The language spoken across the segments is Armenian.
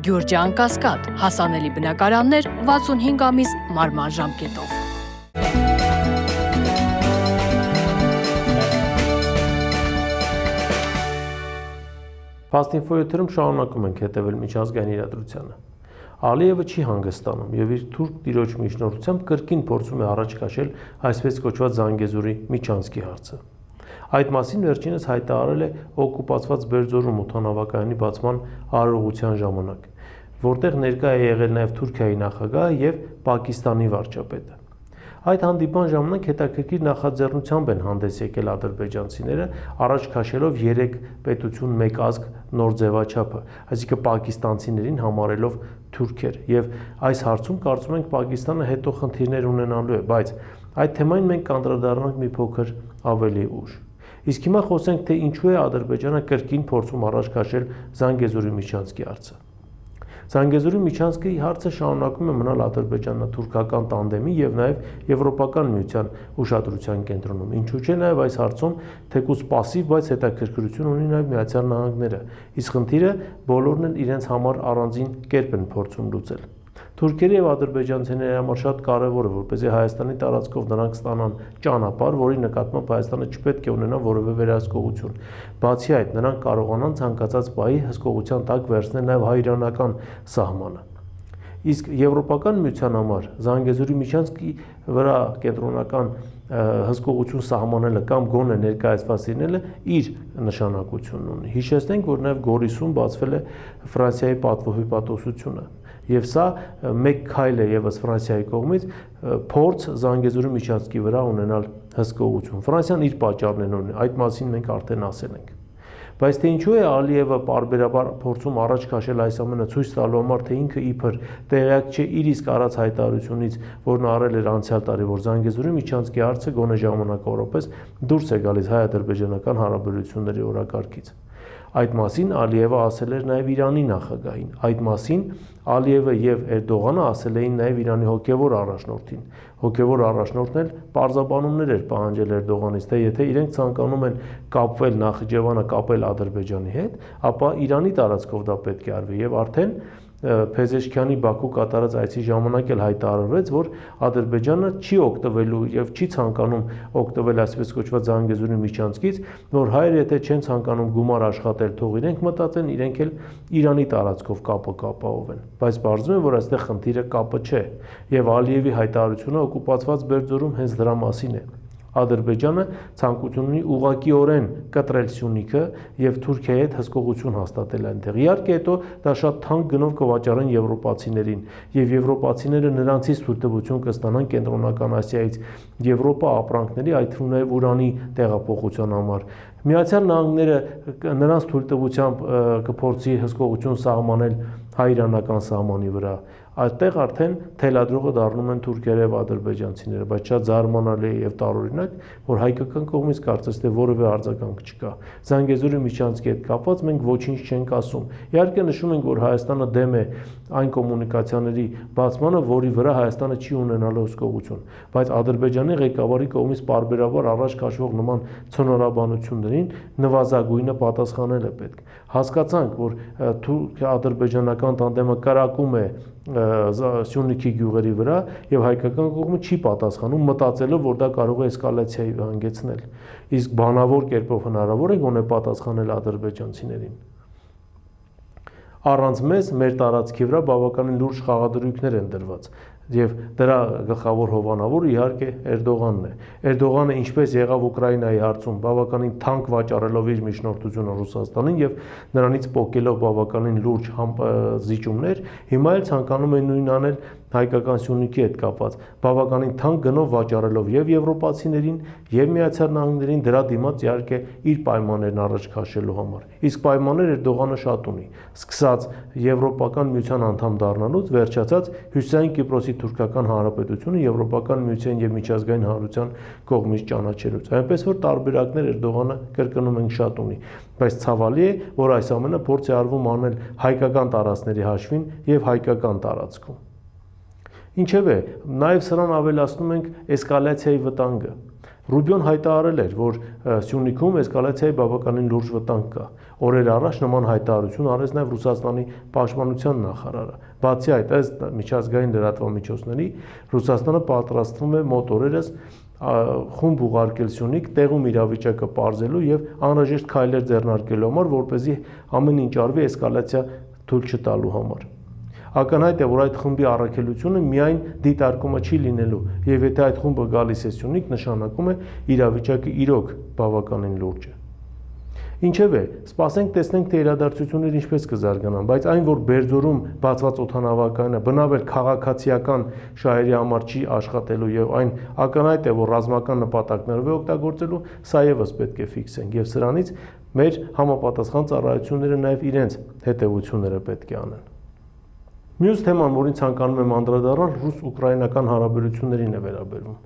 Գյուրջան Կասկադ, հասանելի բնակարաններ 65 ամիս մարման ժամկետով։ Փաստինֆո եթերում շարունակում ենք հետևել միջազգային իրադրությանը։ Ալիևը չի հանգստանում եւ իր թուրք տիրոջ միջնորդությամբ կրկին փորձում է առաջ քաշել այսպես կոչված Զանգեզուրի միջանցքի հարցը։ Այդ մասին վերջինս հայտարարել է օկուպացված Բերձորում օդանավակայանի բացման արարողության ժամանակ, որտեղ ներկա է եղել նաև Թուրքիայի նախագահը եւ Պակիստանի վարչապետը։ Այդ հանդիպման ժամանակ հետաքրքիր նախաձեռնությամբ են հանդես եկել ադրբեջանցիները, առաջ քաշելով 3 պետություն, 1 ազգ նոր ձևաչափը, այսինքն պակիստանցիներին համարելով թուրքեր, եւ այս հարցում կարծում ենք Պակիստանը հետո խնդիրներ ունենալու է, բայց այդ թեմային մենք կանդրադառնանք մի փոքր ավելի ուշ։ Իսկ հիմա խոսենք, թե ինչու է Ադրբեջանը կրկին փորձում առաջ քաշել Զանգեզուրի միջանցքի հարցը։ Զանգեզուրի միջանցքի հարցը շարունակում է մնալ ադրբեջանա-թուրքական տանդեմի եւ նաեւ Եվրոպական միության ուշադրության կենտրոնում։ Ինչու՞ չէ, նաեւ այս հարցում թեկուզ պասիվ, բայց հետաքրքրություն ունի նաեւ Միացյալ Նահանգները։ Իսկ խնդիրը բոլորն էլ իրենց համար առանձին կերպ են փորձում լուծել։ Թուրքերի եւ ադրբեջանցիների համար շատ կարեւոր է, որպեսզի Հայաստանի տարածքով նրանք ստանան ճանապարհ, որի նկատմամբ Հայաստանը չպետք է ունենա որևէ վերահսկողություն։ Բացի այդ, նրանք կարողանան ցանկացած պահի հսկողության տակ վերցնել նաեւ հայ-իրանական սահմանը։ Իսկ Եվրոպական միության համար Զանգեզուրի միջանցքի վրա կենտրոնական հսկողություն սահմանելը կամ գոնե ներկայացված լինելը իր նշանակությունն ունի։ Հիշեցնենք, որ նաեւ Գորիսում բացվել է Ֆրանսիայի պատվոհպատոսությունը։ Եվ սա մեկ քայլ է եւս Ֆրանսիայի կողմից փորձ Զանգեզուրի միջանցքի վրա ունենալ հսկողություն։ Ֆրանսիան իր պատճառներն ունի, այդ մասին մենք արդեն ասել ենք։ Բայց թե ինչու է Ալիևը պարբերաբար փորձում առաջ քաշել այս ամենը ցույց տալու համար, թե ինքը իբր տեղյակ չէ իր իսկ արած հայտարարությունից, որն արել էր անցյալ տարի, որ Զանգեզուրի միջանցքի հարցը գոնե ժամանակավորապես դուրս է գալիս հայ-ադրբեջանական հարաբերությունների օրակարգից։ Այդ մասին Ալիևը ասել էր նաև Իրանի նախագահին։ Այդ մասին Ալիևը եւ Էրդողանը ասել էին նաև Իրանի հոգևոր առաջնորդին։ Հոգևոր առաջնորդն էլ պարզաբանումներ էր պահանջել Էրդողանից, թե եթե իրենք ցանկանում են կապվել Նախիջևանը կապել Ադրբեջանի հետ, ապա Իրանի տարածքով դա պետք է արվի եւ արդեն Փեզեշքյանի Բաքու կատարած այցի ժամանակ էլ հայտարարվեց, որ Ադրբեջանը չի օգտվելու եւ չի ցանկանում օգտվել այսպես կոչված Զանգեզուրի միջանցքից, որ հայերը եթե չեն ցանկանում գումար աշխատել, թող իրենք մտածեն, իրենք էլ Իրանի տարածքով կապը կապահովեն։ Բայց բարձում է, որ այստեղ խնդիրը կապը չէ, եւ Ալիևի հայտարարությունը օկուպացված Բերձորում հենց դրա մասին է։ Ադրբեջանը ցանկություն ունի ուղղակիորեն կտրել Սյունիքը եւ Թուրքիայի հետ հսկողություն հաստատել այնտեղ։ Իհարկե, հետո դա շատ թանկ գնով կվաճառեն եվրոպացիներին, եւ եվրոպացիները նրանցից թույլտվություն կստանան Կենտրոնական Ասիայից Եվրոպա ապրանքների, այդ թվում նաեւ ուրանի տեղափոխության համար։ Միացյալ Նահանգները նրանց թույլտվությամբ կփորձի հսկողություն սահմանել հայ-իրանական սահմանի վրա։ Այդտեղ արդեն թելադրողը դառնում են թուրքերը եւ ադրբեջանցիները, բայց շատ զարմանալի է եւ տարօրինակ, որ հայկական կողմից կարծես թե որևէ արձագանք չկա։ Զանգեզուրի միջանցքի հետ կապված մենք ոչինչ չենք ասում։ Իհարկե նշում ենք, որ Հայաստանը դեմ է այն կոմունիկացիաների բացմանը, որի վրա Հայաստանը չի ունենալու հսկողություն, բայց Ադրբեջանի ղեկավարի կողմից պարբերաբար առաջ քաշվող նման ցնորաբանություններին նվազագույնը պատասխանել է պետք։ Հասկացանք, որ թուրք-ադրբեջանական տանդեմը կրակում է Սյունիքի գյուղերի վրա եւ հայկական կողմը չի պատասխանում, մտածելով, որ դա կարող է էսկալացիայի հանգեցնել։ Իսկ բանավոր կերպով հնարավոր է գոնե պատասխանել ադրբեջանցիներին։ Առանց մեզ մեր տարածքի վրա բավականին լուրջ խաղադրույքներ են դրված եւ դրա գլխավոր հովանավորը իհարկե Էրդողանն է։ Էրդողանը ինչպես եղավ Ուկրաինայի հարցում, բավականին թանկ վաճառելով իր միջնորդությունը Ռուսաստանին եւ նրանից պոկելով բավականին լուրջ զիջումներ, հիմա էլ ցանկանում է նույնն անել հայկական Սյունիքի հետ կապված, բավականին թանկ գնով վաճառելով եւ եվրոպացիներին եւ Միացյալ Նահանգներին, դրա դիմաց իհարկե իր պայմաններն առաջ քաշելու համար։ Իսկ պայմաններ Էրդողանը շատ ունի, սկսած Եվրոպական միության անդամ դառնալուց, վերջացած Հյուսիսային Կիպրոսի թուրքական հանրապետությունը Եվրոպական միության եւ միջազգային հանրության կողմից ճանաչելուց։ Այնպես որ տարբերակներ Էրդողանը կրկնում ենք շատ ունի, բայց ցավալի է, որ այս ամենը փորձ է արվում անել հայկական տարածքների հաշվին եւ հայկական տարածքում։ Ինչևէ, նաև սրան ավելացնում ենք էսկալացիայի վտանգը։ Ռուբիոն հայտարարել էր, որ Սյունիքում էսկալացիայի բավականին լուրջ վտանգ կա։ Օրեր առաջ նման հայտարարություն արեց նաև Ռուսաստանի պաշտպանության նախարարը։ Բացի այդ, ըստ միջազգային լրատվամիջոցների, Ռուսաստանը պատրաստվում է մոտ օրերս խումբ ուղարկել Սյունիք տեղում իրավիճակը պարզելու եւ անհրաժեշտ քայլեր ձեռնարկելու համար, որպեսզի ամեն ինչ արվի էսկալացիա թույլ չտալու համար։ Ակնհայտ է, որ այդ խմբի առաքելությունը միայն դիտարկումը չի լինելու, եւ եթե այդ խումբը գալիս է Սյունիք, նշանակում է իրավիճակը իրոք բավականին լուրջ է։ Ինչևէ, սպասենք տեսնենք, թե իրադարձությունները ինչպես կզարգանան, բայց այն, որ Բերձորում բացված օդանավակայանը բնավել քաղաքացիական շահերի համար չի աշխատելու եւ այն ակնհայտ է, որ ռազմական նպատակներով է օգտագործելու, սա եւս պետք է ֆիքսենք եւ սրանից մեր համապատասխան ծառայությունները նաեւ իրենց հետեւությունները պետք է անեն։ Մյուս թեման, որին ցանկանում եմ անդրադառնալ, ռուս-ուկրաինական հարաբերություններին է վերաբերվում։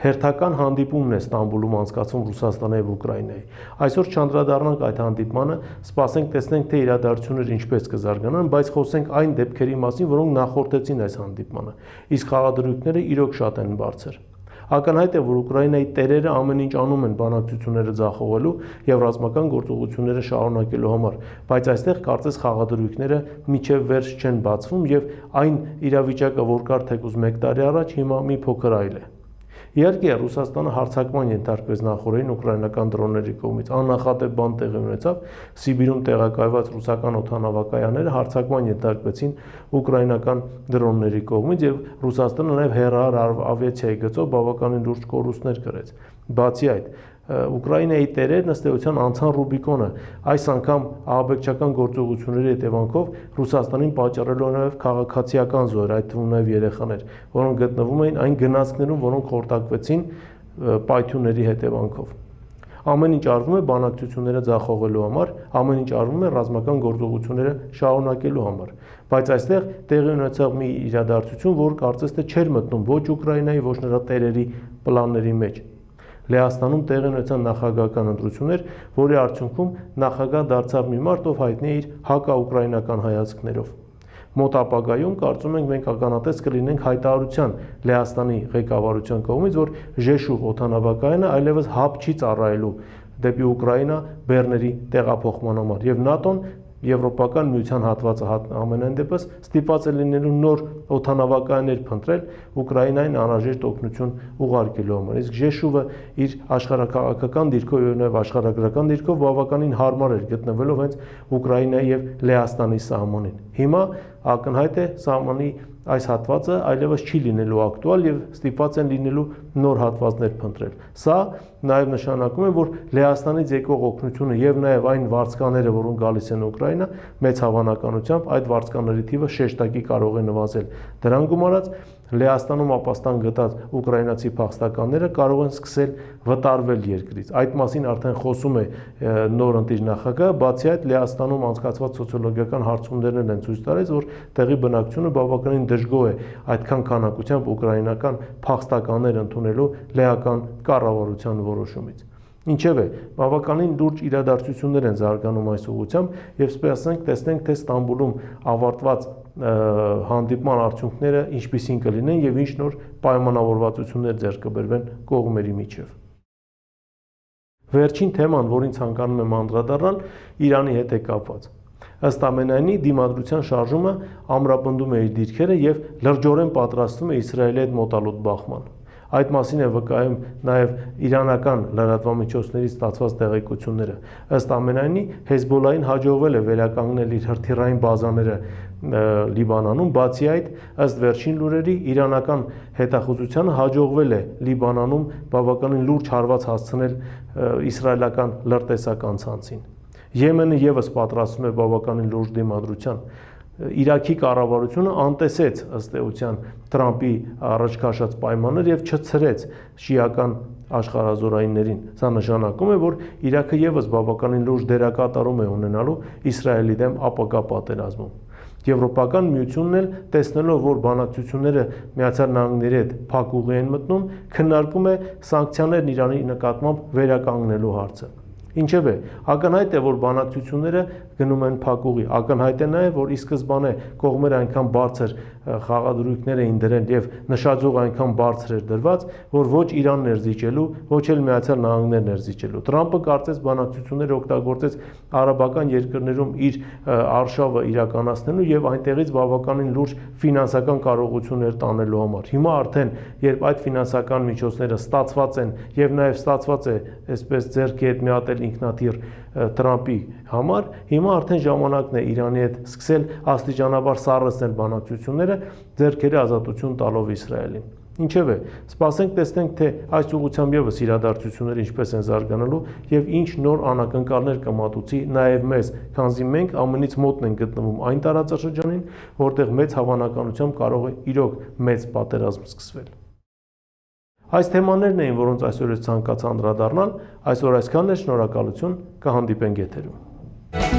Հերթական հանդիպումն է Ստամբուլում անցկացվում Ռուսաստանի եւ Ուկրաինայի։ Այսօր չանդրադառնանք այդ հանդիպմանը, սպասենք տեսնենք, թե իրադարձությունները ինչպես կզարգանան, բայց խոսենք այն դեպքերի մասին, որոնք նախորդեցին այս հանդիպմանը։ Իսկ խաղադրույքները իրոք շատ են բարձր։ Ակնհայտ է, որ Ուկրաինայի տերերը ամեն ինչ անում են բանակցությունները ձախողելու եւ ռազմական գործողությունները շարունակելու համար, բայց այստեղ կարծես խաղադրույքները միջև վերջ չեն բացվում եւ այն իրավիճակը, որ կար թեկուզ 1 տարի առաջ, հիմա մի փոքր այլ է։ Իհարկե, Ռուսաստանը հարձակման ենթարկվեց նախորդին ուկրաինական դրոնների կողմից, աննախադեպ բան տեղի ունեցավ, Սիբիրում տեղակայված ռուսական օդանավակայանները հարձակման ենթարկվեցին ուկրաինական դրոնների կողմից եւ Ռուսաստանը նաեւ հեռահար ավիացիայի գծով բավականին լուրջ կորուստներ կրեց։ Բացի այդ, Ուկրաինայի տերերն ըստ էության անցան Ռուբիկոնը, այս անգամ ահաբեկչական գործողությունների հետևանքով Ռուսաստանին պատճառելու նաև քաղաքացիական զոհեր, այդ թվում նաև երեխաներ, որոնք գտնվում էին այն գնացքներում, որոնք խորտակվեցին պայթյունների հետևանքով։ Ամեն ինչ արվում է բանակցությունները ձախողելու համար, ամեն ինչ արվում է ռազմական գործողությունները շարունակելու համար, բայց այստեղ տեղի ունեցավ մի իրադարձություն, որ կարծես թե չէր մտնում ոչ Ուկրաինայի, ոչ նրա տերերի պլանների մեջ։ Լեհաստանում տեղի ունեցան նախագահական ընտրություններ, որի արդյունքում նախագահ դարձավ մի մարդ, ով հայտնի է իր հակաուկրաինական հայացքներով։ Մոտ ապագայում կարծում ենք մենք ականատես կլինենք հայտարարության Լեհաստանի ղեկավարության կողմից, որ Ժեշուվ օդանավակայանը այլևս հապ չի ծառայելու դեպի Ուկրաինա բեռների տեղափոխման համար, եւ ՆԱՏՕ-ն Եվրոպական միության հատվածը ամենայն դեպս ստիպված է լինելու նոր օդանավակայաններ փնտրել Ուկրաինային անհրաժեշտ օգնություն ուղարկելու համար։ Իսկ Ժեշուվը իր աշխարհաքաղաքական դիրքով եւ նաեւ աշխարհագրական դիրքով բավականին հարմար էր գտնվելով հենց Ուկրաինայի եւ Լեհաստանի սահմանին։ Հիմա ակնհայտ է սահմանի այս հատվածը այլևս չի լինելու ակտուալ եւ ստիպված են լինելու նոր հատվածներ փնտրել։ Սա նաեւ նշանակում է, որ Լեհաստանից եկող օգնությունը եւ նաեւ այն վարձկաները, որոնք գալիս են Ուկրաինա, մեծ հավանականությամբ այդ վարձկաների թիվը շեշտակի կարող է նվազել։ Դրան գումարած Լեհաստանում ապաստան գտած ուկրաինացի փախստականները կարող են սկսել վտարվել երկրից։ Այդ մասին արդեն խոսում է նոր ընտիր նախագահը, բացի այդ Լեհաստանում անցկացված սոցիոլոգիական հարցումներն են ցույց տալիս, որ տեղի բնակչությունը բավականին դժգոհ է այդքան քանակությամբ ուկրաինական փախստականներ ընդունելու լեհական կառավարության որոշումից։ Ինչևէ, բավականին լուրջ իրադարձություններ են զարգանում այս ուղղությամբ եւ սպասենք տեսնենք, թե Ստամբուլում ավարտված հանդիպման արդյունքները ինչպիսին կլինեն եւ ինչ նոր պայմանավորվածություններ ձեռք կբերվեն կողմերի միջև։ Վերջին թեման, որին ցանկանում եմ անդրադառնալ, Իրանի հետ է կապված։ Ըստ ամենայնի դիմադրության շարժումը ամրապնդում է իր դիրքերը եւ լրջորեն պատրաստվում է Իսրայելի հետ մոտալուտ բախման։ Այդ մասին է վկայում նաև իրանական լրատվամիջոցներից ստացված տեղեկությունները։ Ըստ ամենայնի Հեզբոլլահին հաջողվել է վերականգնել իր հրթիռային բազաները Լիբանանում, բացի այդ, ըստ վերջին լուրերի, իրանական հետախուզությանը հաջողվել է Լիբանանում բավականին լուրջ հարված հասցնել իսրայելական լրտեսական ցանցին։ Եմենը եւս պատրաստվում է բավականին լուրջ դիմադրության։ Իրաքի կառավարությունը անտեսեց ըստ էության Թրամփի առաջ քաշած պայմաններ եւ չցրեց շիական աշխարհազորայիններին։ Սա նշանակում է, որ Իրաքը եւս բավականին լուրջ դերակատարում է ունենալու Իսրայելի դեմ ապագա պատերազմում։ Եվրոպական միությունն էլ տեսնելով, որ բանակցությունները Միացյալ Նահանգների հետ փակ ուղի են մտնում, քննարկում է սանկցիաներն Իրանի նկատմամբ վերականգնելու հարցը։ Ինչևէ, ակնհայտ է, որ բանակցությունները գնում են փակուղի, ակնհայտ է նաև, որ ի սկզբանե կողմերը այնքան բարձր խաղադրույքներ էին դրել եւ նշաձող այնքան բարձր էր դրված, որ ոչ Իրանն էր զիջելու, ոչ էլ Միացյալ Նահանգներն էր զիջելու։ Տրամպը կարծես բանակցությունները օգտագործեց արաբական երկրներում իր արշավը իրականացնելու եւ այնտեղից բավականին լուրջ ֆինանսական կարողություններ տանելու համար։ Հիմա արդեն, երբ այդ ֆինանսական միջոցները ստացված են եւ նաեւ ստացված է այսպես ձեռքի հետ միատել ինքնաթիռ Տրամպի համար, հիմա արդեն ժամանակն է Իրանի հետ սկսել աստիճանաբար սառեցնել բանակցությունները, ձեռքերի ազատություն տալով Իսրայելին։ Ինչևէ, սպասենք տեսնենք, թե այս ուղղությամբ եւս իրադարձությունները ինչպես են զարգանալու եւ ինչ նոր անակնկալներ կմատուցի նաեւ մեզ, քանզի մենք ամենից մոտն ենք գտնվում այն տարածաշրջանին, որտեղ մեծ հավանականությամբ կարող է իրոք մեծ պատերազմ սկսվել։ Այս թեմաներն էին, որոնց այսօր ես ցանկացա անդրադառնալ, այսօր այսքանն է, շնորհակալություն, կհանդիպենք եթերում։